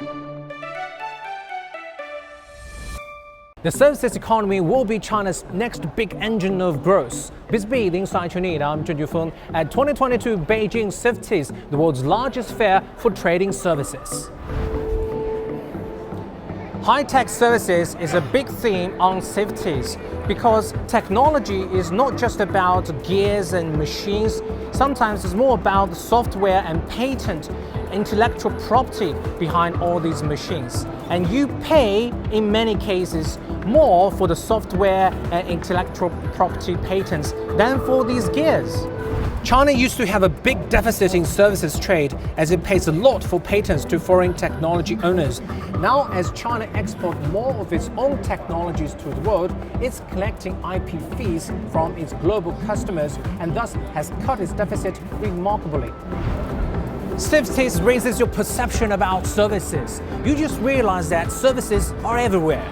The services economy will be China's next big engine of growth. BizBeat Inside Chinese, I'm Junfeng. At 2022 Beijing CIFTIS, the world's largest fair for trading services. High-tech services is a big theme on CIFTIS because technology is not just about gears and machines. Sometimes it's more about the software and patent intellectual property behind all these machines. And you pay, in many cases, more for the software and intellectual property patents than for these gears. China used to have a big deficit in services trade as it pays a lot for patents to foreign technology owners. Now, as China exports more of its own technologies to the world, it's collecting IP fees from its global customers and thus has cut its deficit remarkably. CIFTIS raises your perception about services. You just realize that services are everywhere.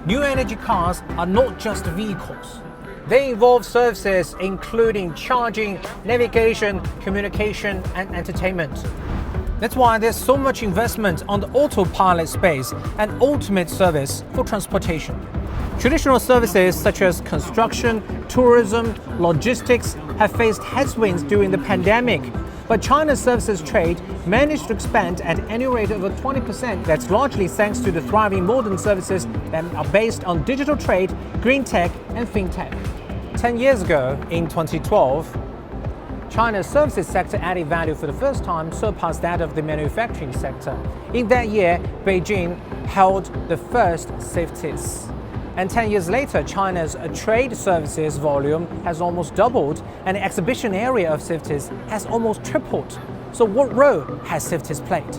New energy cars are not just vehicles. They involve services including charging, navigation, communication, and entertainment. That's why there's so much investment on the autopilot space, an ultimate service for transportation. Traditional services such as construction, tourism, logistics have faced headwinds during the pandemic, but China's services trade managed to expand at an annual rate of over 20%. That's largely thanks to the thriving modern services that are based on digital trade, green tech, and fintech. 10 years ago, in 2012, China's services sector added value for the first time surpassed that of the manufacturing sector. In that year, Beijing held the first CIFTIS. And 10 years later, China's trade services volume has almost doubled and the exhibition area of CIFTIS has almost tripled. So what role has CIFTIS played?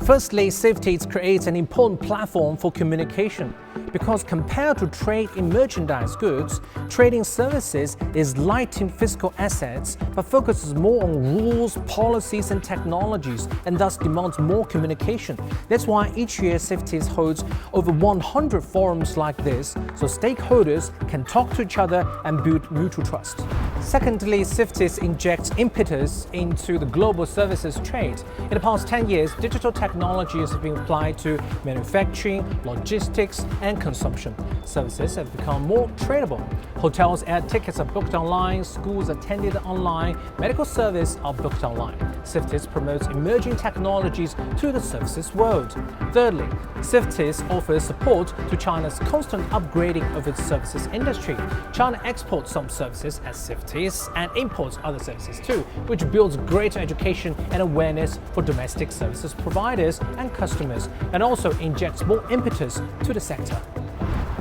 Firstly, CIFTIS creates an important platform for communication because compared to trade in merchandise goods, trading services is light in physical assets but focuses more on rules, policies, and technologies and thus demands more communication. That's why each year CIFTIS holds over 100 forums like this so stakeholders can talk to each other and build mutual trust. Secondly, CIFTIS injects impetus into the global services trade. In the past 10 years, digital technologies have been applied to manufacturing, logistics, and consumption. Services have become more tradable. Hotels' air tickets are booked online, schools attended online, medical services are booked online. CIFTIS promotes emerging technologies to the services world. Thirdly, CIFTIS offers support to China's constant upgrading of its services industry. China exports some services as CIFTIS and imports other services too, which builds greater education and awareness for domestic services providers and customers, and also injects more impetus to the sector.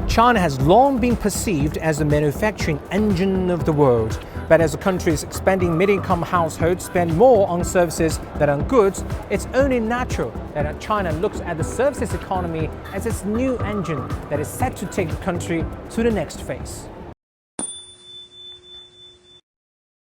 China has long been perceived as the manufacturing engine of the world, but as the country's expanding middle-income households spend more on services than on goods, it's only natural that China looks at the services economy as its new engine that is set to take the country to the next phase.